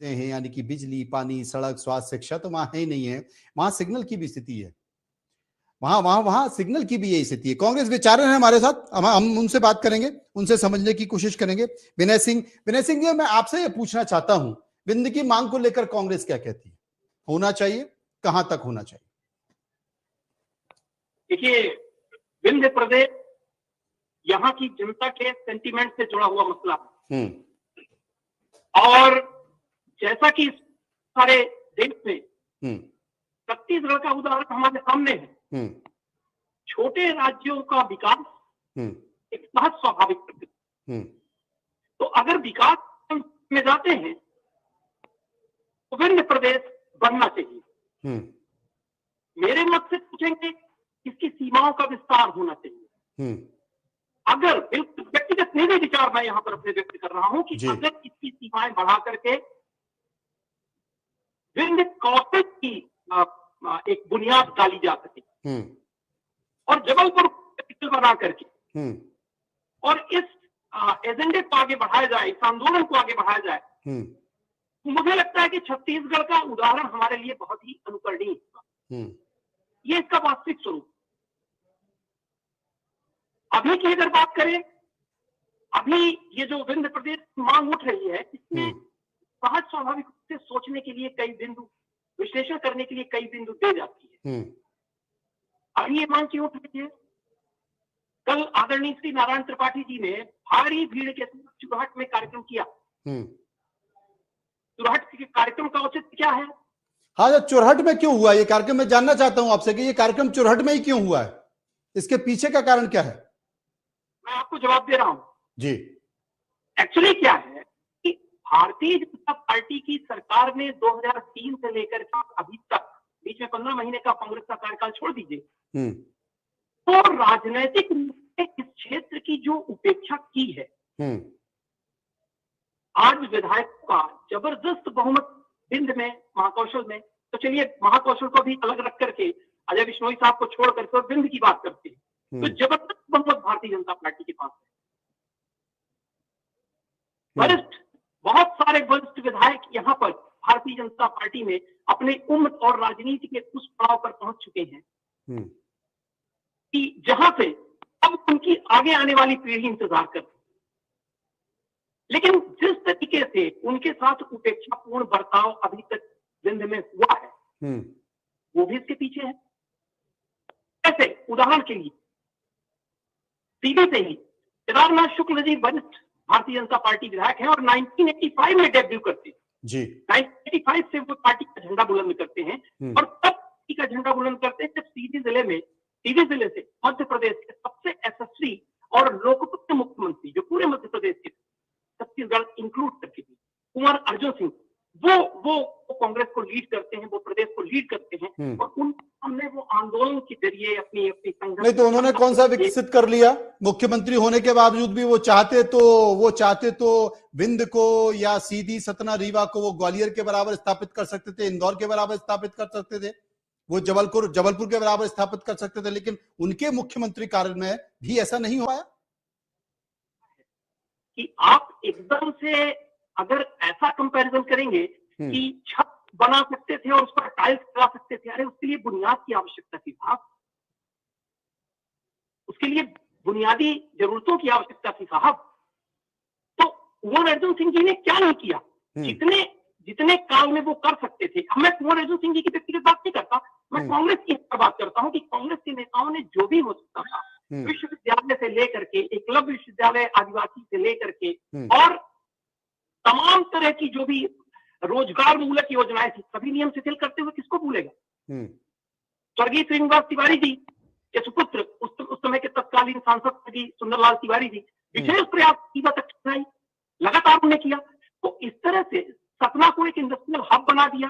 हैं, यानी कि बिजली, पानी, सड़क, स्वास्थ्य, शिक्षा तो वहां है ही नहीं है। वहां सिग्नल की भी स्थिति है, वहां सिग्नल की भी यही स्थिति है। कांग्रेस विचारक हैं हमारे साथ, हम उनसे बात करेंगे, उनसे समझने की कोशिश करेंगे। विनय सिंह जी, मैं आपसे ये पूछना चाहता हूं, विंध्य की मांग को लेकर कांग्रेस क्या कहती है, होना चाहिए, कहां तक होना चाहिए? देखिए, विंध्य प्रदेश यहाँ की जनता के सेंटीमेंट से जुड़ा हुआ मसला है, और जैसा कि सारे देश में छत्तीसगढ़ का उदाहरण हमारे सामने है। छोटे राज्यों का विकास एक सहज स्वाभाविक प्रक्रिया, तो अगर विकास में जाते हैं तो विंध्य प्रदेश बनना चाहिए। मेरे मत से पूछेंगे, इसकी सीमाओं का विस्तार होना चाहिए। अगर बिल्कुल व्यक्तिगत मेरे विचार मैं यहाँ पर अपने व्यक्त कर रहा हूं कि अगर इसकी सीमाएं बढ़ा करके विंध्य कौशल की एक बुनियाद डाली जा सके और जबलपुर बना करके और इस एजेंडे को आगे बढ़ाया जाए, इस आंदोलन को आगे बढ़ाया जाए, तो मुझे लगता है कि छत्तीसगढ़ का उदाहरण हमारे लिए बहुत ही अनुकरणीय होगा। ये इसका वास्तविक स्वरूप। अभी की अगर बात करें, अभी ये जो विंध्य प्रदेश मांग उठ रही है, इसमें सहज स्वाभाविक रूप से सोचने के लिए कई बिंदु, विश्लेषण करने के लिए कई बिंदु दे जाती है। अभी ये मांग क्यों उठ रही है? कल आदरणीय श्री नारायण त्रिपाठी जी ने भारी भीड़ के साथ चुरहट में कार्यक्रम किया। चुरहट के कार्यक्रम का औचित्य क्या है? हाँ, चुरहट में क्यों हुआ ये कार्यक्रम? मैं जानना चाहता हूं आपसे कि ये कार्यक्रम चुरहट में ही क्यों हुआ है, इसके पीछे का कारण क्या है? मैं आपको जवाब दे रहा हूं जी। एक्चुअली क्या है कि भारतीय जनता पार्टी की सरकार ने 2003 से लेकर अभी तक, बीच में 15 महीने का कांग्रेस का कार्यकाल छोड़ दीजिए, तो राजनीतिक रूप से इस क्षेत्र की जो उपेक्षा की है, आज विधायकों का जबरदस्त बहुमत विंध्य में, महाकौशल में, तो चलिए महाकौशल को भी अलग रख करके अजय बिश्नोई साहब को छोड़ करके विंध्य की बात करते हैं, तो जबरदस्त बहुमत भारतीय जनता पार्टी के पास है। वरिष्ठ, बहुत सारे वरिष्ठ विधायक यहाँ पर भारतीय जनता पार्टी में अपने उम्र और राजनीति के उस पड़ाव पर पहुंच चुके हैं कि जहां से अब उनकी आगे आने वाली पीढ़ी इंतजार करती। लेकिन जिस तरीके से उनके साथ उपेक्षापूर्ण बर्ताव अभी तक विंध्य में हुआ है, वो भी इसके पीछे है। ऐसे उदाहरण के लिए सीधे से ही केदारनाथ शुक्ल जी वरिष्ठ भारतीय जनता पार्टी विधायक हैं और 1985 में डेब्यू करते हैं जी। 1985 से वो पार्टी का झंडा बुलंद करते हैं और तब पार्टी का झंडा बुलंद करते हैं जब सीधी जिले से मध्य प्रदेश के सबसे यशस्वी और लोकप्रिय मुख्यमंत्री, जो पूरे मध्य प्रदेश के छत्तीसगढ़ इंक्लूड करके भी, कुंवर अर्जुन सिंह, वो कांग्रेस को लीड करते हैं, वो प्रदेश को लीड करते हैं और उन हमने वो आंदोलन के जरिए अपनी संघर्ष। नहीं तो उन्होंने कौन सा विकसित कर लिया? मुख्यमंत्री होने के बावजूद भी वो चाहते तो विंध्य को या सीधी, सतना, रीवा को वो ग्वालियर के बराबर स्थापित कर सकते थे, इंदौर के बराबर स्थापित कर सकते थे, वो जबलपुर के बराबर स्थापित कर सकते थे, लेकिन उनके मुख्यमंत्री कार्य में भी ऐसा नहीं हो पाया। कि आप एकदम से अगर ऐसा कंपैरिजन करेंगे कि छत बना सकते थे और उस पर टाइल्स लगा सकते थे, अरे उसके लिए बुनियाद की आवश्यकता थी साहब, उसके लिए बुनियादी जरूरतों की आवश्यकता थी साहब। तो कुंवर अर्जुन सिंह जी ने क्या नहीं किया, जितने काल में वो कर सकते थे। अब मैं कुंवर अर्जुन सिंह जी की व्यक्तिगत बात नहीं करता, मैं कांग्रेस की बात करता हूं कि कांग्रेस के नेताओं ने जो भी हो सकता था, विश्वविद्यालय से लेकर के, एकलव्य विश्वविद्यालय आदिवासी से लेकर के और तमाम तरह की जो भी रोजगार मूलक योजनाएं थी, सभी नियम शिथिल करते हुए किसको भूलेगा? स्वर्गीय श्रीनिवास तिवारी जी के सुपुत्र, उस समय के तत्कालीन सांसद सुंदरलाल तिवारी जी, विशेष प्रयास लगातार उन्होंने किया। तो इस तरह से सतना को एक इंडस्ट्रियल हब बना दिया,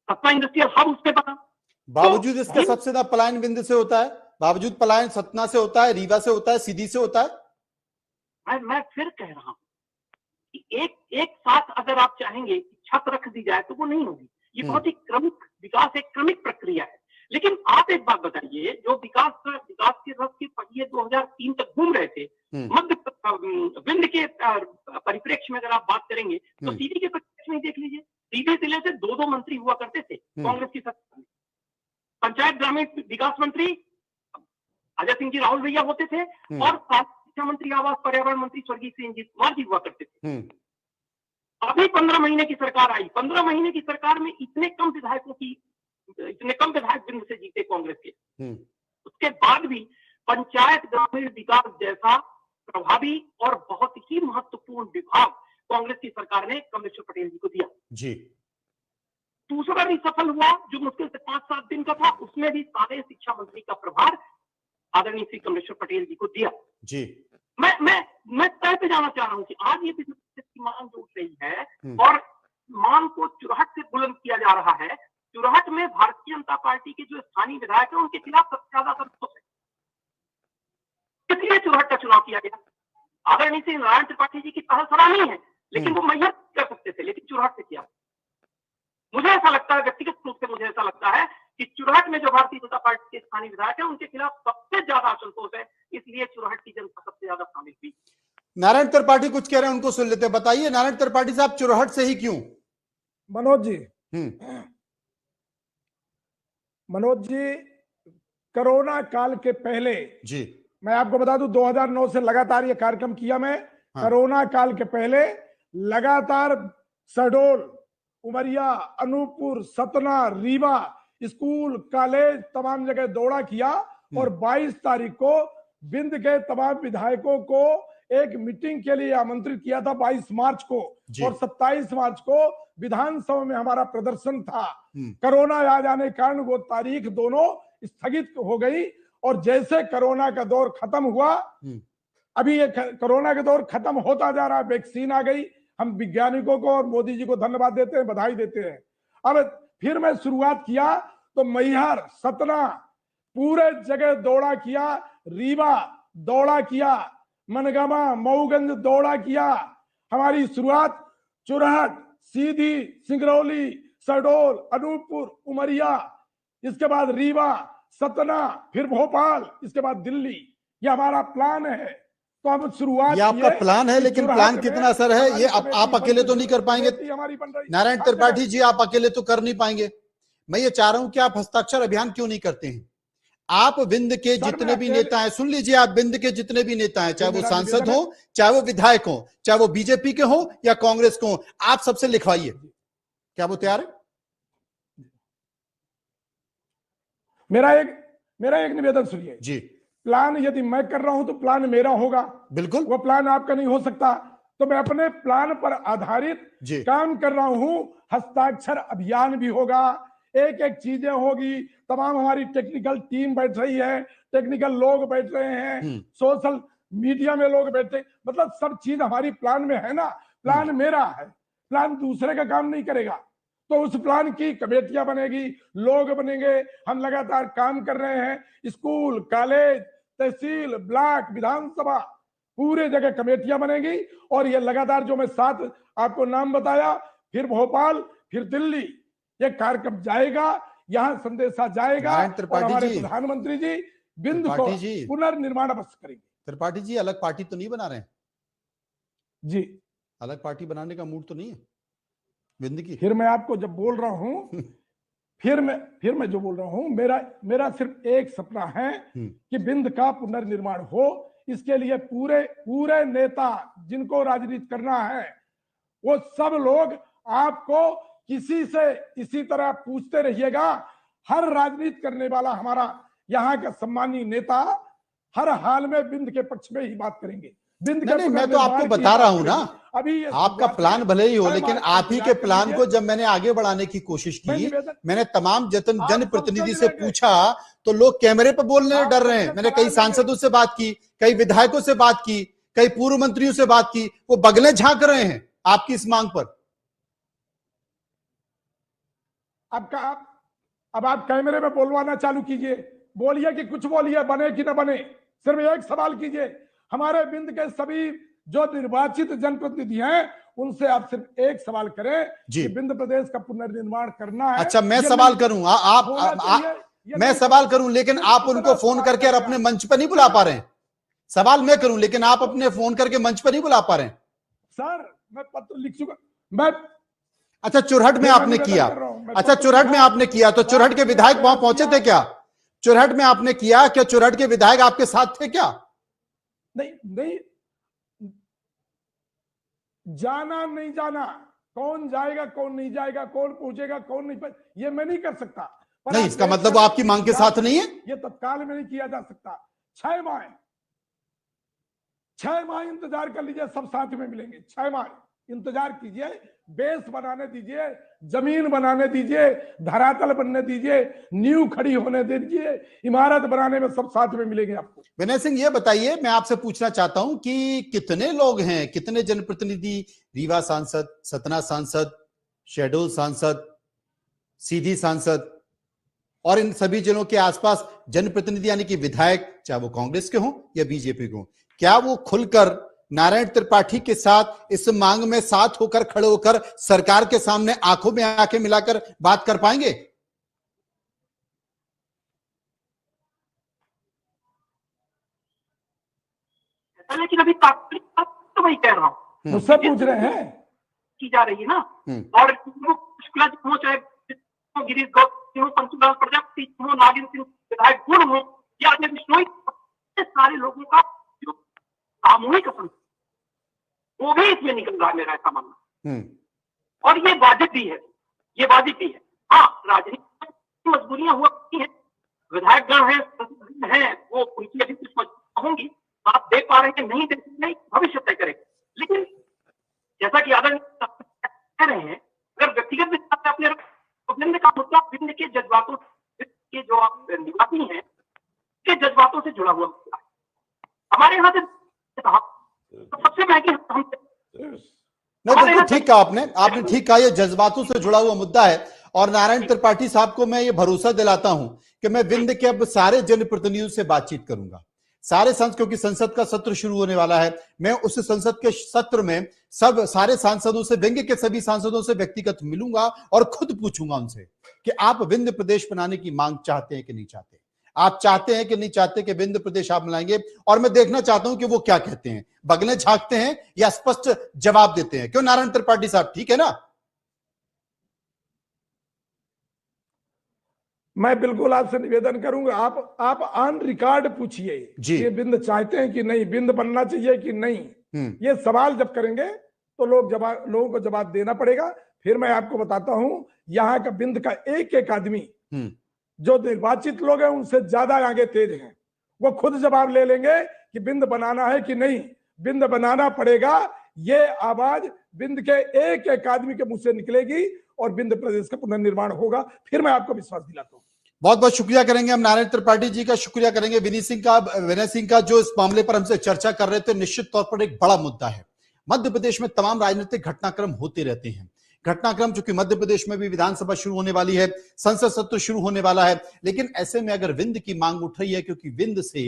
सतना इंडस्ट्रियल हब उसमें बना। बावजूद इसका सबसे ज्यादा पलायन विंध्य से होता है, बावजूद पलायन सतना से होता है, रीवा से होता है, सीधी से होता है। मैं फिर कह रहा हूं कि एक साथ अगर आप चाहेंगे कि छत रख दी जाए तो वो नहीं होगी। ये बहुत ही क्रमिक विकास, एक क्रमिक प्रक्रिया है। लेकिन आप एक बात बताइए, जो विकास के रथ के पहिए 2003 तक घूम रहे थे, मध्य विंध्य के परिप्रेक्ष्य में अगर आप बात करेंगे तो सीधी के परिप्रेक्ष्य में देख लीजिए, सीधे जिले से 2-2 मंत्री हुआ करते थे कांग्रेस की सरकार में। पंचायत ग्रामीण विकास मंत्री अजय सिंह जी राहुल भैया होते थे और शिक्षा मंत्री, आवास, पर्यावरण मंत्री स्वर्गीय श्री इंजीत कुमार जी हुआ करते थे। अभी 15 महीने की सरकार आई, 15 महीने की सरकार में इतने कम विधायक बिंदु से जीते कांग्रेस के, उसके बाद भी पंचायत ग्रामीण विकास जैसा प्रभावी और बहुत ही महत्वपूर्ण विभाग कांग्रेस की सरकार ने कमलेश्वर पटेल जी को दिया जी। दूसरा भी सफल हुआ जो मुश्किल से 5-7 दिन का था, उसमें भी सारे शिक्षा मंत्री का प्रभार आदरणीय श्री कमलेश्वर पटेल जी को दिया जी। मैं तय पे जाना चाह रहा हूं कि आज ये की मांग जो उठ रही है और मांग को चुरहट से बुलंद किया जा रहा है। चुरहट में भारतीय जनता पार्टी के जो स्थानीय विधायक है उनके खिलाफ सबसे ज्यादा संतोष है, इसलिए चुरहट का चुनाव किया गया। आदरणीय श्री नारायण त्रिपाठी जी की पहल सराहनीय है, लेकिन वो मैहर कर सकते थे, लेकिन चुरहट से किया। मुझे ऐसा लगता है, व्यक्तिगत रूप से मुझे ऐसा लगता है कि चुरहट में जो भारतीय जनता पार्टी के स्थानीय विधायक है उनके खिलाफ सबसे ज्यादा असंतोष है, इसलिए चुरहट की जनता सबसे ज्यादा शामिल हुई। नारायण त्रिपाठी कुछ कह रहे हैं, उनको सुन लेते हैं। बताइए नारायण त्रिपाठी साहब, चुरहट से ही क्यों? मनोज जी, कोरोना काल के पहले जी मैं आपको बता दूं 2009 से लगातार ये कार्यक्रम किया मैं। कोरोना काल के पहले लगातार शहडोल, उमरिया, अनूपपुर, सतना, रीवा, स्कूल, कॉलेज, तमाम जगह दौरा किया और 22 तारीख को बिंद के तमाम विधायकों को एक मीटिंग के लिए आमंत्रित किया था 22 मार्च को, और 27 मार्च को विधानसभा में हमारा प्रदर्शन था। कोरोना आ जाने के कारण वो तारीख दोनों स्थगित हो गई और जैसे कोरोना का दौर खत्म हुआ, अभी ये कोरोना का दौर खत्म होता जा रहा है, वैक्सीन आ गई, हम वैज्ञानिकों को और मोदी जी को धन्यवाद देते हैं, बधाई देते हैं। अब फिर मैं शुरुआत किया तो मैहर, सतना, पूरे जगह दौड़ा किया, रीवा दौड़ा किया, मनगामा, मऊगंज दौड़ा किया। हमारी शुरुआत चुरहट, सीधी, सिंगरौली, शहडोल, अनूपपुर, उमरिया, इसके बाद रीवा, सतना, फिर भोपाल, इसके बाद दिल्ली। ये हमारा प्लान है। तो अब शुरुआत, ये आपका प्लान है, लेकिन प्लान कितना असर है ये आप अकेले तो नहीं कर पाएंगे। नारायण त्रिपाठी जी, आप अकेले तो कर नहीं पाएंगे। मैं ये चाह रहा हूं कि आप हस्ताक्षर अभियान क्यों नहीं करते हैं? आप विंध्य के जितने भी नेता हैं, सुन लीजिए, आप विंध्य के जितने भी नेता हैं, चाहे वो सांसद हो, चाहे वो विधायक हो, चाहे वो बीजेपी के हो या कांग्रेस को हो, आप सबसे लिखवाइए। क्या वो तैयार है? मेरा एक निवेदन सुनिए जी। प्लान यदि मैं कर रहा हूं तो प्लान मेरा होगा, बिल्कुल, वो प्लान आपका नहीं हो सकता। तो मैं अपने प्लान पर आधारित काम कर रहा हूं। हस्ताक्षर अभियान भी होगा, एक एक चीजें होगी, तमाम हमारी टेक्निकल टीम बैठ रही है, टेक्निकल लोग बैठ रहे हैं, सोशल मीडिया में लोग बैठे, मतलब सब चीज हमारी प्लान में है ना। प्लान मेरा है, प्लान दूसरे का काम नहीं करेगा। तो उस प्लान की कमेटियां बनेगी, लोग बनेंगे, हम लगातार काम कर रहे हैं। स्कूल, कॉलेज, तहसील, ब्लॉक, विधानसभा, पूरे जगह कमेटियां बनेगी और ये लगातार जो मैं 7 आपको नाम बताया, फिर भोपाल, फिर दिल्ली, ये कार्यक्रम जाएगा, यहाँ संदेशा जाएगा और हमारे प्रधानमंत्री जी बिंद को पुनर्निर्माण अवश्य करेंगे। त्रिपाठी जी, अलग पार्टी तो नहीं बना रहे हैं जी? अलग पार्टी बनाने का मूड तो नहीं है बिंद की? फिर मैं आपको जब बोल रहा हूं फिर मैं जो बोल रहा हूं, मेरा सिर्फ एक सपना है कि बिंद का पुनर्निर्माण हो। इसके लिए पूरे नेता जिनको राजनीति करना है, वो सब लोग आपको किसी से इसी तरह पूछते रहिएगा। हर राजनीति करने वाला हमारा यहाँ का सम्मानीय नेता हर हाल में बिंद के पक्ष में ही बात करेंगे। नहीं, मैं तो आपको बता रहा हूं ना, अभी आपका प्लान भले ही हो, लेकिन आप ही के प्लान को जब मैंने आगे बढ़ाने की कोशिश की, मैंने तमाम जनप्रतिनिधि से पूछा तो लोग कैमरे पर बोलने डर रहे हैं। मैंने कई सांसदों से बात की, कई विधायकों से बात की, कई पूर्व मंत्रियों से बात की, वो बगले झांक रहे हैं आपकी इस मांग पर। अब आप कैमरे में बोलवाना चालू कीजिए, बोलिए कि कुछ बोलिए, बने कि न बने, सिर्फ एक सवाल कीजिए। हमारे बिंद के सभी जो निर्वाचित जनप्रतिनिधि हैं, उनसे आप सिर्फ एक सवाल करें कि बिंद प्रदेश का पुनर्निर्माण करना है। अच्छा, मैं सवाल करूं, आप मैं सवाल करूं लेकिन आप उनको फोन करके और अपने मंच पर नहीं बुला पा रहे हैं। सवाल मैं करूं लेकिन आप अपने फोन करके मंच पर नहीं बुला पा रहे हैं। सर मैं पत्र लिख चुका मैं। अच्छा चुरहट में आपने किया, अच्छा चुरहट में आपने किया, तो चुरहट के विधायक वहां पहुंचे थे क्या? चुरहट में आपने किया क्या? चुरहट के विधायक आपके साथ थे क्या? नहीं नहीं, जाना नहीं जाना, कौन जाएगा कौन नहीं जाएगा, कौन पूछेगा कौन नहीं, ये मैं नहीं कर सकता। नहीं इसका मतलब वो आपकी मांग के साथ नहीं है। ये तत्काल में नहीं किया जा सकता। 6 माह इंतजार कर लीजिए, सब साथ में मिलेंगे। 6 माह इंतजार कीजिए, बेस बनाने दीजिए, जमीन बनाने दीजिए, धरातल बनने दीजिए, नींव खड़ी होने दीजिए, इमारत बनाने में सब साथ में मिलेंगे आपको। विनय सिंह ये बताइए, मैं आपसे पूछना चाहता हूं कि कितने लोग हैं, कितने जनप्रतिनिधि, रीवा सांसद, सतना सांसद, शहडोल सांसद, सीधी सांसद और इन सभी जिलों के आसपास जनप्रतिनिधि यानी कि विधायक, चाहे वो कांग्रेस के हों या बीजेपी के हों, क्या वो खुलकर नारायण त्रिपाठी के साथ इस मांग में साथ होकर खड़े होकर सरकार के सामने आंखों में आंखें मिलाकर बात कर पाएंगे? लेकिन अभी तो वही कह रहा हूं, मुझसे पूछ रहे हैं की जा रही है ना, और चाहे गिरीश गौतम, पंचलाल प्रजापति, नागिन सिंह विधायक गुण हो या बिश्नोई, सारे लोगों का जो सामूहिक असंतोष वो भी इसमें निकल रहा है, मेरा ऐसा मानना। और ये वाजिब भी है, ये वाजिब भी है। हाँ, राजनीतिक मजबूरियां हुआ है, विधायकगण हैं वो उनकी अभी कुछ मजबूरियां होंगी, आप देख पा रहे हैं कि नहीं देख, नहीं भविष्य तय करेंगे। लेकिन जैसा कि आदरणीय कह रहे हैं, अगर व्यक्तिगत अपने विंध्य का मुद्दा विंध्य के जज्बातों के जो निवासी हैं के जज्बातों से जुड़ा हुआ मुद्दा है। हमारे यहाँ से तो सबसे महंगी हम नहीं, ठीक कहा आपने ठीक कहा, ये जज्बातों से जुड़ा हुआ मुद्दा है। और नारायण त्रिपाठी साहब को मैं ये भरोसा दिलाता हूं कि मैं विंध्य के अब सारे जनप्रतिनिधियों से बातचीत करूंगा, सारे क्योंकि संसद का सत्र शुरू होने वाला है। मैं उस संसद के सत्र में सारे सांसदों से, विंध्य के सभी सांसदों से व्यक्तिगत मिलूंगा और खुद पूछूंगा उनसे कि आप विंध्य प्रदेश बनाने की मांग चाहते हैं कि नहीं चाहते, आप चाहते हैं कि नहीं चाहते कि विंध्य प्रदेश आप बनाएंगे। और मैं देखना चाहता हूं कि वो क्या कहते हैं, बगले झांकते हैं या स्पष्ट जवाब देते हैं। क्यों नारायण त्रिपाठी साहब, ठीक है ना? मैं बिल्कुल आपसे निवेदन करूंगा, आप ऑन रिकॉर्ड पूछिए कि विंध्य चाहते हैं कि नहीं, विंध्य बनना चाहिए कि नहीं। ये सवाल जब करेंगे तो लोगों को जवाब देना पड़ेगा। फिर मैं आपको बताता हूं, यहाँ का विंध्य का एक एक आदमी जो निर्वाचित लोग हैं उनसे ज्यादा आगे तेज हैं, वो खुद जवाब ले लेंगे कि विंध्य बनाना है कि नहीं, विंध्य बनाना पड़ेगा। ये आवाज विंध्य के एक एक आदमी के मुंह से निकलेगी और विंध्य प्रदेश का पुनर्निर्माण होगा। फिर मैं आपको विश्वास दिलाता हूं। बहुत बहुत शुक्रिया करेंगे हम नारायण त्रिपाठी जी का, शुक्रिया करेंगे विनय सिंह का जो इस मामले पर हमसे चर्चा कर रहे थे। निश्चित तौर पर एक बड़ा मुद्दा है। मध्य प्रदेश में तमाम राजनीतिक घटनाक्रम होते रहते हैं, घटनाक्रम चूंकि मध्य प्रदेश में भी विधानसभा शुरू होने वाली है, संसद सत्र शुरू होने वाला है, लेकिन ऐसे में अगर विंध्य की मांग उठ रही है क्योंकि विंध्य से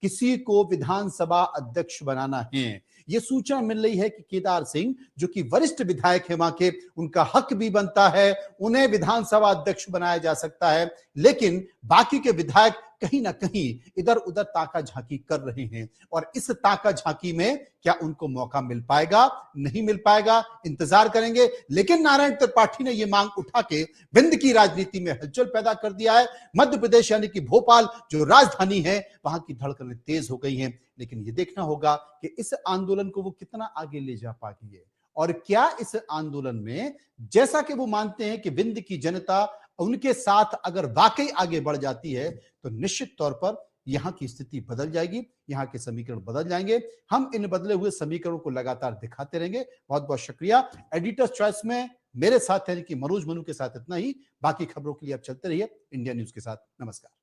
किसी को विधानसभा अध्यक्ष बनाना है, ये सूचना मिल रही है कि केदार सिंह जो कि वरिष्ठ विधायक है वहां के, उनका हक भी बनता है, उन्हें विधानसभा अध्यक्ष बनाया जा सकता है। लेकिन बाकी के विधायक कहीं ना कहीं इधर उधर ताका झांकी कर रहे हैं और इस ताका झांकी में क्या उनको मौका मिल पाएगा, नहीं मिल पाएगा, इंतजार करेंगे। लेकिन नारायण त्रिपाठी ने यह मांग उठा के विंध्य की राजनीति में हलचल पैदा कर दिया है। मध्य प्रदेश यानी कि भोपाल जो राजधानी है, वहां की धड़कनें तेज हो गई हैं। लेकिन ये देखना होगा कि इस आंदोलन को वो कितना आगे ले जा पाती है और क्या इस आंदोलन में, जैसा कि वो मानते हैं कि विंध्य की जनता उनके साथ अगर वाकई आगे बढ़ जाती है तो निश्चित तौर पर यहां की स्थिति बदल जाएगी, यहां के समीकरण बदल जाएंगे। हम इन बदले हुए समीकरणों को लगातार दिखाते रहेंगे। बहुत बहुत शुक्रिया। एडिटर्स चॉइस में मेरे साथ यानी कि मनोज मनु के साथ इतना ही। बाकी खबरों के लिए आप चलते रहिए इंडिया न्यूज के साथ। नमस्कार।